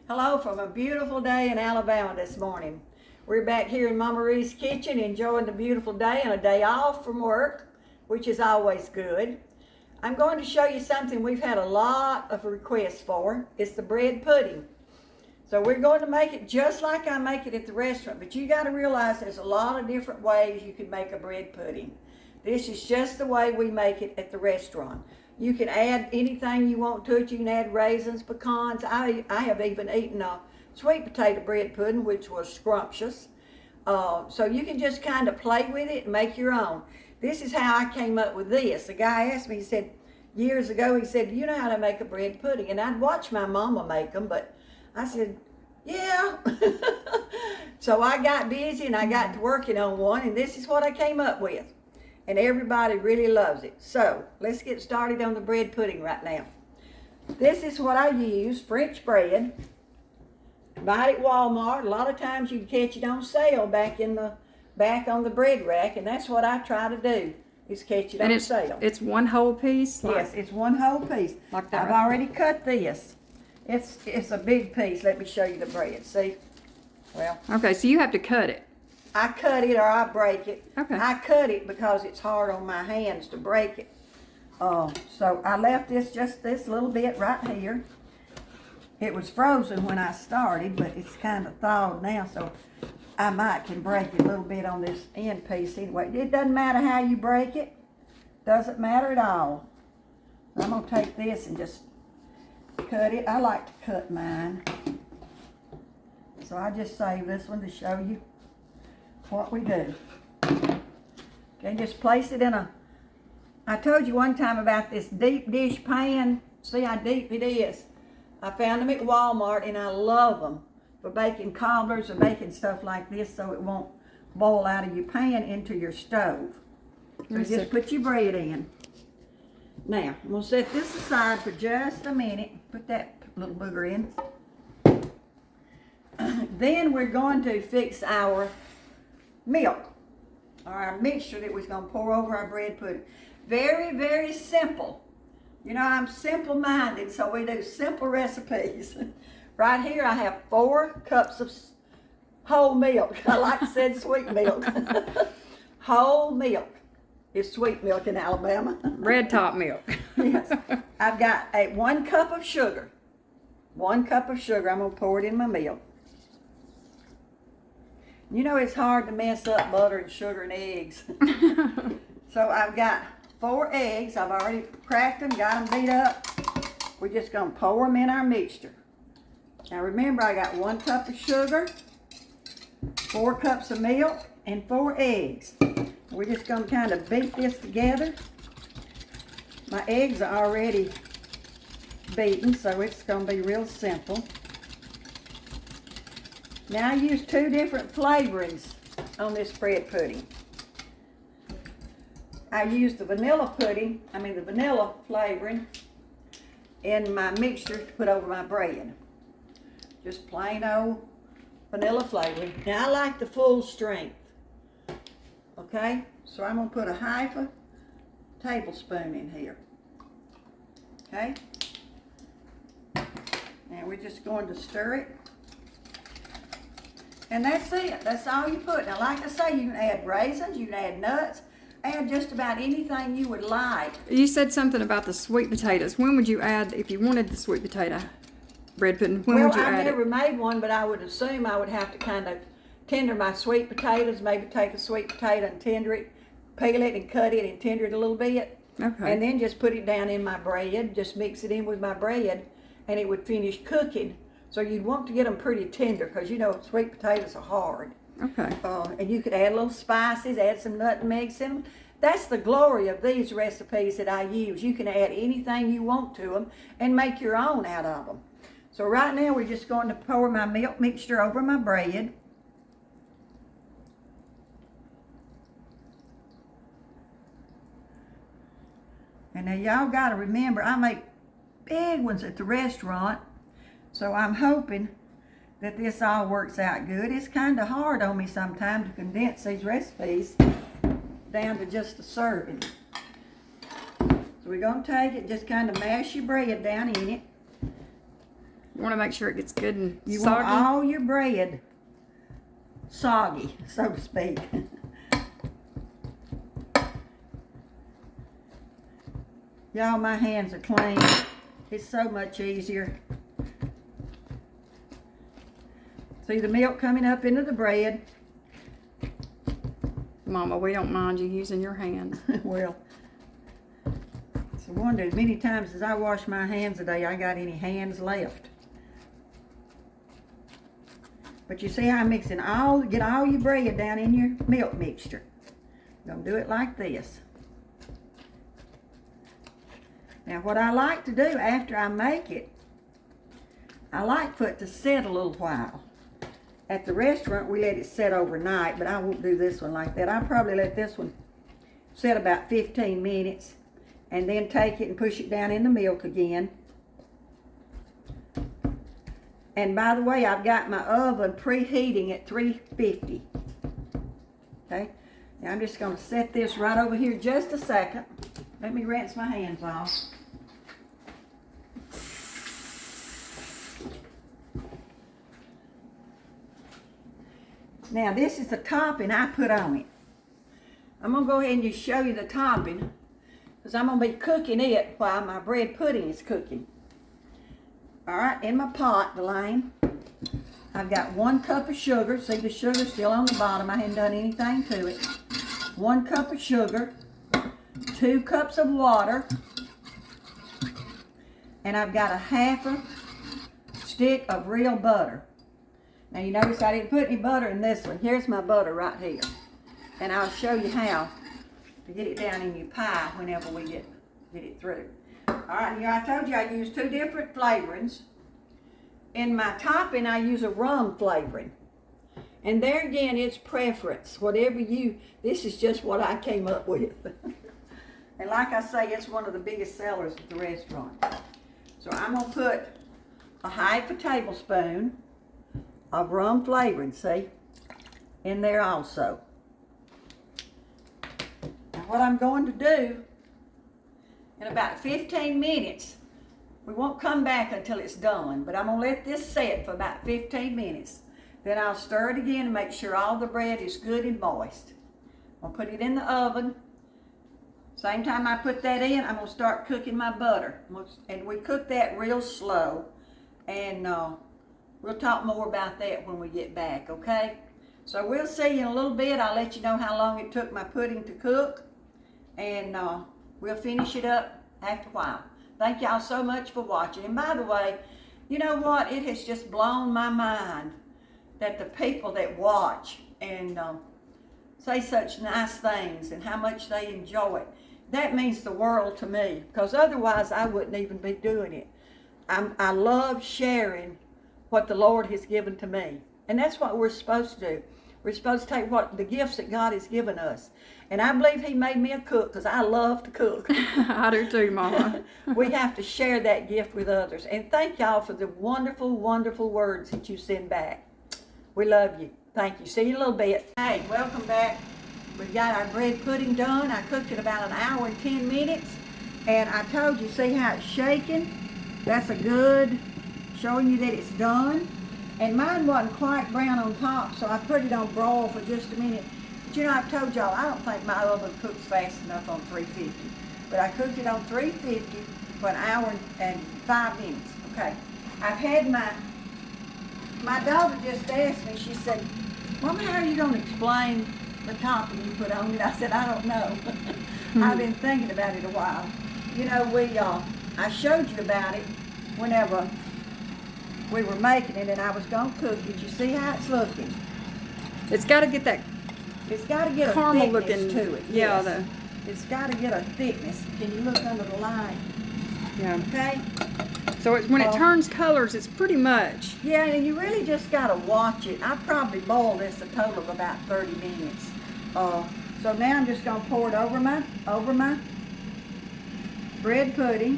Hello from a beautiful day in Alabama this morning. We're back here in Mama Ree's kitchen enjoying the beautiful day and a day off from work, which is always good. I'm going to show you something we've had a lot of requests for. It's the bread pudding. So we're going to make it just like I make it at the restaurant, but you got to realize there's a lot of different ways you can make a bread pudding. This is just the way we make it at the restaurant. You can add anything you want to it. You can add raisins, pecans. I have even eaten a sweet potato bread pudding, which was scrumptious. So you can just kind of play with it and make your own. This is how I came up with this. The guy asked me, he said, years ago, he said, you know how to make a bread pudding? And I'd watch my mama make them, but I said, yeah. So I got busy and I got to working on one, and this is what I came up with. And everybody really loves it. So let's get started on the bread pudding right now. This is what I use, French bread. Buy it at Walmart. A lot of times you can catch it on sale back on the bread rack, and that's what I try to do, is catch it on sale. It's one whole piece? Yes, it's one whole piece. Like that. I've already cut this. It's a big piece. Let me show you the bread. See? Well. Okay, so you have to cut it. I cut it or I break it. Okay. I cut it because it's hard on my hands to break it. So I left just this little bit right here. It was frozen when I started, but it's kind of thawed now, so I might can break it a little bit on this end piece anyway. It doesn't matter how you break it. Doesn't matter at all. I'm going to take this and just cut it. I like to cut mine. So I just save this one to show you what we do. Okay, just place it in I told you one time about this deep dish pan. See how deep it is. I found them at Walmart and I love them for baking cobblers or baking stuff like this, so it won't boil out of your pan into your stove. So just put your bread in. Now, I'm going to set this aside for just a minute. Put that little booger in. Then we're going to fix our milk, or our mixture that we're going to pour over our bread pudding. Very, very simple. You know, I'm simple-minded, so we do simple recipes. Right here I have 4 cups of whole milk. I like to say sweet milk. Whole milk is sweet milk in Alabama. Red top milk. Yes. I've got 1 cup of sugar. 1 cup of sugar. I'm going to pour it in my milk. You know it's hard to mess up butter and sugar and eggs. So I've got 4 eggs. I've already cracked them, got them beat up. We're just going to pour them in our mixture. Now remember, I got 1 cup of sugar, 4 cups of milk, and 4 eggs. We're just going to kind of beat this together. My eggs are already beaten, so it's going to be real simple. Now I use 2 different flavorings on this bread pudding. I use the vanilla flavoring in my mixture to put over my bread. Just plain old vanilla flavoring. Now I like the full strength. Okay, so I'm going to put a half a tablespoon in here. Okay, and we're just going to stir it. And that's it. That's all you put. Now, like I say, you can add raisins, you can add nuts, add just about anything you would like. You said something about the sweet potatoes. When would you add, if you wanted the sweet potato bread pudding, when would you add it? Well, I've never made one, but I would assume I would have to kind of tender my sweet potatoes, maybe take a sweet potato and tender it, peel it and cut it and tender it a little bit. Okay. And then just put it down in my bread, just mix it in with my bread, and it would finish cooking. So you'd want to get them pretty tender because, you know, sweet potatoes are hard. Okay. And you could add little spices, add some nutmegs in them. That's the glory of these recipes that I use. You can add anything you want to them and make your own out of them. So right now we're just going to pour my milk mixture over my bread. And now y'all got to remember, I make big ones at the restaurant. So I'm hoping that this all works out good. It's kind of hard on me sometimes to condense these recipes down to just a serving. So we're going to take it, just kind of mash your bread down in it. You want to make sure it gets good and You soggy. want all your bread soggy, so to speak. Y'all, my hands are clean. It's so much easier. See the milk coming up into the bread. Mama, we don't mind you using your hands. Well, it's a wonder as many times as I wash my hands a day, I got any hands left. But you see how I'm mixing get all your bread down in your milk mixture. I'm gonna do it like this. Now what I like to do after I make it, I like for it to set a little while. At the restaurant, we let it set overnight, but I won't do this one like that. I'll probably let this one set about 15 minutes and then take it and push it down in the milk again. And by the way, I've got my oven preheating at 350. Okay, now I'm just going to set this right over here just a second. Let me rinse my hands off. Now this is the topping I put on it. I'm going to go ahead and just show you the topping because I'm going to be cooking it while my bread pudding is cooking. Alright, in my pot, Delane, I've got 1 cup of sugar. See, the sugar's still on the bottom. I hadn't done anything to it. 1 cup of sugar, 2 cups of water, and I've got a 1/2 stick of real butter. Now you notice I didn't put any butter in this one. Here's my butter right here. And I'll show you how to get it down in your pie whenever we get it through. Alright, here I told you I use 2 different flavorings. In my topping I use a rum flavoring. And there again it's preference. Whatever this is just what I came up with. And like I say, it's one of the biggest sellers at the restaurant. So I'm going to put a 1/2 tablespoon of rum flavoring, see, in there also. Now what I'm going to do, in about 15 minutes, we won't come back until it's done, but I'm going to let this set for about 15 minutes. Then I'll stir it again and make sure all the bread is good and moist. I'll put it in the oven. Same time I put that in, I'm going to start cooking my butter. And we cook that real slow. And we'll talk more about that when we get back, okay? So we'll see you in a little bit. I'll let you know how long it took my pudding to cook. And we'll finish it up after a while. Thank y'all so much for watching. And by the way, you know what? It has just blown my mind that the people that watch and say such nice things and how much they enjoy it. That means the world to me, because otherwise I wouldn't even be doing it. I love sharing what the Lord has given to me. And that's what we're supposed to do. We're supposed to take the gifts that God has given us. And I believe He made me a cook because I love to cook. I do too, Mama. We have to share that gift with others. And thank y'all for the wonderful, wonderful words that you send back. We love you. Thank you. See you in a little bit. Hey, welcome back. We've got our bread pudding done. I cooked it about 1 hour and 10 minutes. And I told you, see how it's shaking? That's a good, showing you that it's done. And mine wasn't quite brown on top, so I put it on broil for just a minute. But you know, I've told y'all, I don't think my oven cooks fast enough on 350. But I cooked it on 350 for 1 hour and 5 minutes. Okay. I've had my daughter just asked me, she said, Mama, how are you going to explain the topping you put on it? I said, I don't know. I've been thinking about it a while. You know, I showed you about it whenever we were making it and I was going to cook it. You see how it's looking? It's got to get that It's got to get a caramel thickness looking to it. Yeah, Yes. It's got to get a thickness. Can you look under the light? yeah. Okay? So when it Oh. turns colors, it's pretty much. Yeah, and you really just got to watch it. I probably boiled this a total of about 30 minutes. So now I'm just going to pour it over my bread pudding.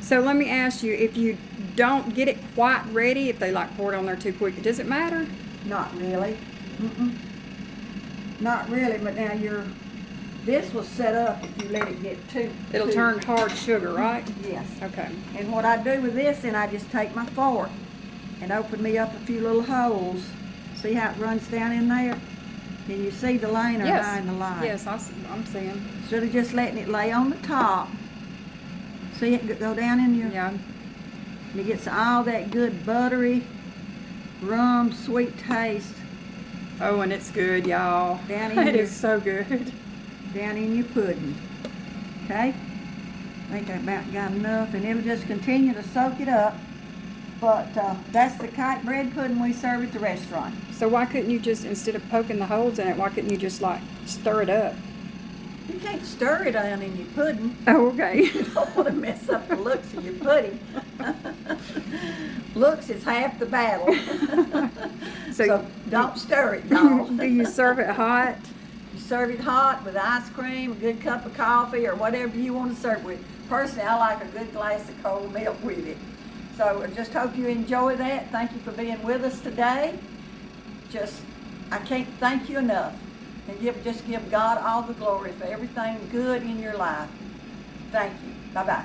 So let me ask you, if you don't get it quite ready, if they like pour it on there too quick, does it matter? Not really. Not really, but now this will set up if you let it get too. It'll turn hard sugar, right? Yes. Okay. And what I do with this, then I just take my fork and opened me up a few little holes. See how it runs down in there? Can you see the lane or Yes. not in the light? Yes, I'm seeing. Instead of just letting it lay on the top, see it go down in your, Yeah. and it gets all that good buttery, rum, sweet taste Oh, and it's good, y'all. Down in It here. is so good. down in your pudding. Okay? I think I about got enough, and it'll just continue to soak it up. But that's the kite bread pudding we serve at the restaurant. So why couldn't you just, instead of poking the holes in it, why couldn't you just like stir it up? You can't stir it down in your pudding. Oh, okay. You don't want to mess up the looks of your pudding. Looks is half the battle. So don't stir it, y'all. Do you serve it hot? You serve it hot with ice cream, a good cup of coffee, or whatever you want to serve with. Personally, I like a good glass of cold milk with it. So I just hope you enjoy that. Thank you for being with us today. I can't thank you enough. And just give God all the glory for everything good in your life. Thank you. Bye-bye.